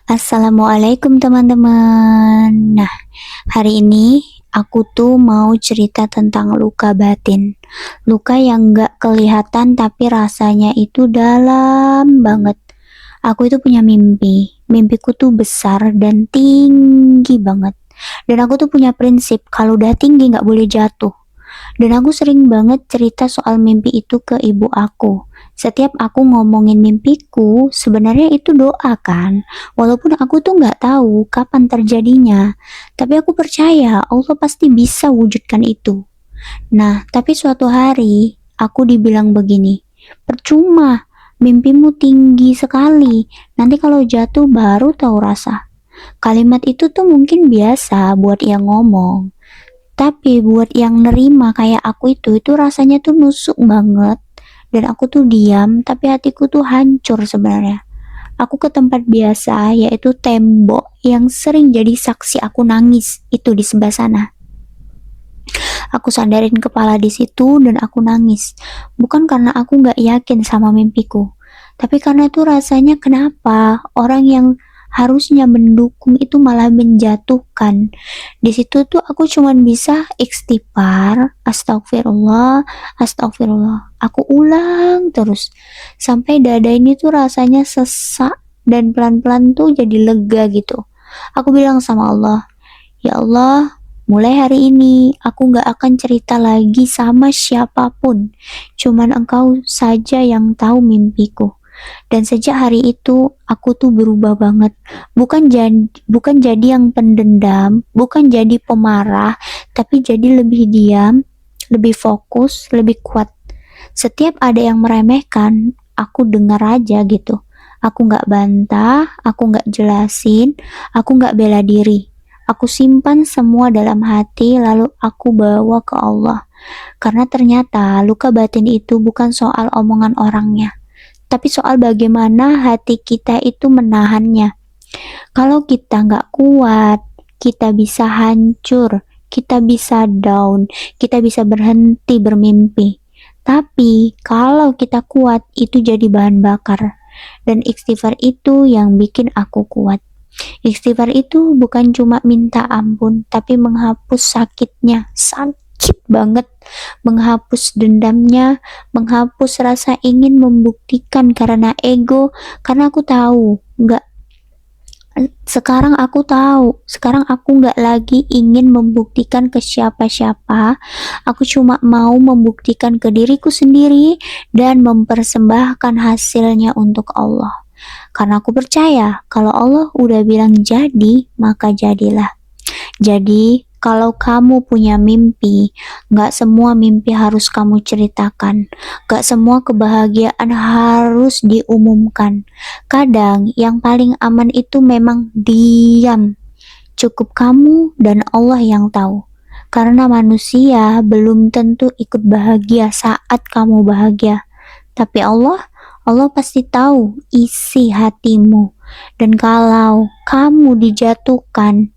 Assalamualaikum teman-teman. Nah, hari ini aku tuh mau cerita tentang luka batin. Luka yang gak kelihatan tapi rasanya itu dalam banget. Aku itu punya mimpi. Mimpiku tuh besar dan tinggi banget. Dan aku tuh punya prinsip kalau udah tinggi gak boleh jatuh. Dan aku sering banget cerita soal mimpi itu ke ibu aku. Setiap aku ngomongin mimpiku, sebenarnya itu doa kan. Walaupun aku tuh nggak tahu kapan terjadinya, tapi aku percaya Allah pasti bisa wujudkan itu. Nah, tapi suatu hari aku dibilang begini, percuma, mimpimu tinggi sekali. Nanti kalau jatuh baru tahu rasa. Kalimat itu tuh mungkin biasa buat yang ngomong, tapi buat yang nerima kayak aku itu rasanya tuh nusuk banget. Dan aku tuh diam, tapi hatiku tuh hancur sebenarnya. Aku ke tempat biasa, yaitu tembok yang sering jadi saksi aku nangis itu di sebelah sana. Aku sandarin kepala di situ dan aku nangis. Bukan karena aku nggak yakin sama mimpiku, tapi karena tuh rasanya kenapa orang yang harusnya mendukung itu malah menjatuhkan. Di situ tuh aku cuman bisa istighfar, astagfirullah, astagfirullah. Aku ulang terus sampai dada ini tuh rasanya sesak dan pelan-pelan tuh jadi lega gitu. Aku bilang sama Allah, ya Allah, mulai hari ini aku gak akan cerita lagi sama siapapun. Cuman engkau saja yang tahu mimpiku. Dan sejak hari itu aku tuh berubah banget. Bukan jadi yang pendendam, bukan jadi pemarah, tapi jadi lebih diam, lebih fokus, lebih kuat. Setiap ada yang meremehkan, aku dengar aja gitu. Aku gak bantah, aku gak jelasin, aku gak bela diri. Aku simpan semua dalam hati lalu aku bawa ke Allah. Karena ternyata luka batin itu bukan soal omongan orangnya, tapi soal bagaimana hati kita itu menahannya. Kalau kita nggak kuat, kita bisa hancur, kita bisa down, kita bisa berhenti bermimpi. Tapi kalau kita kuat, itu jadi bahan bakar. Dan istighfar itu yang bikin aku kuat. Istighfar itu bukan cuma minta ampun, tapi menghapus sakitnya, sakit banget, menghapus dendamnya, menghapus rasa ingin membuktikan karena ego, karena aku tahu, sekarang aku nggak lagi ingin membuktikan ke siapa-siapa, aku cuma mau membuktikan ke diriku sendiri dan mempersembahkan hasilnya untuk Allah. Karena aku percaya kalau Allah udah bilang jadi, maka jadilah. Jadi, kalau kamu punya mimpi, gak semua mimpi harus kamu ceritakan. Gak semua kebahagiaan harus diumumkan. Kadang, yang paling aman itu memang diam. Cukup kamu dan Allah yang tahu. Karena manusia belum tentu ikut bahagia saat kamu bahagia. Tapi Allah pasti tahu isi hatimu. Dan kalau kamu dijatuhkan,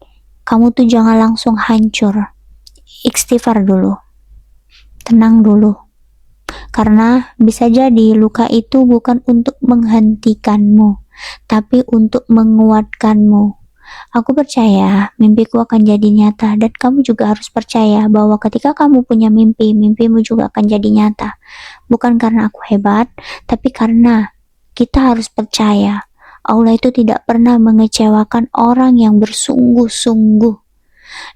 kamu tuh jangan langsung hancur. Istighfar dulu. Tenang dulu. Karena bisa jadi luka itu bukan untuk menghentikanmu, tapi untuk menguatkanmu. Aku percaya mimpiku akan jadi nyata dan kamu juga harus percaya bahwa ketika kamu punya mimpi, mimpimu juga akan jadi nyata. Bukan karena aku hebat, tapi karena kita harus percaya Allah itu tidak pernah mengecewakan orang yang bersungguh-sungguh.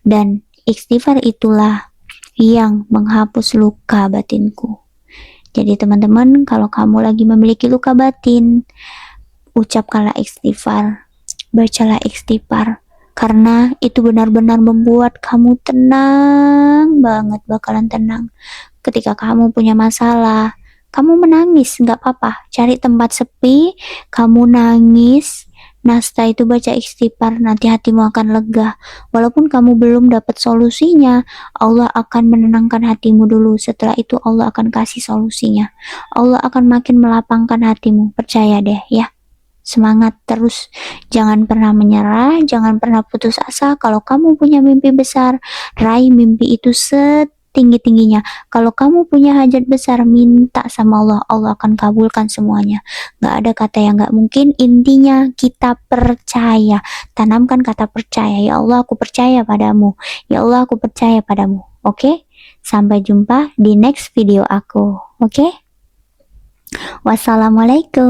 Dan istighfar itulah yang menghapus luka batinku. Jadi teman-teman, kalau kamu lagi memiliki luka batin, ucapkanlah istighfar, bacalah istighfar, karena itu benar-benar membuat kamu tenang banget, bakalan tenang. Ketika kamu punya masalah, kamu menangis, nggak apa-apa, cari tempat sepi, kamu nangis. Nah, setelah itu baca istighfar, nanti hatimu akan lega. Walaupun kamu belum dapat solusinya, Allah akan menenangkan hatimu dulu. Setelah itu Allah akan kasih solusinya. Allah akan makin melapangkan hatimu. Percaya deh ya. Semangat terus. Jangan pernah menyerah, jangan pernah putus asa. Kalau kamu punya mimpi besar, raih mimpi itu setinggi-tingginya. Kalau kamu punya hajat besar, minta sama Allah, Allah akan kabulkan semuanya. Gak ada kata yang gak mungkin, intinya kita percaya. Tanamkan kata percaya. Ya Allah, aku percaya padamu. Ya Allah, aku percaya padamu. Oke? Sampai jumpa di next video aku. Oke? Wassalamualaikum.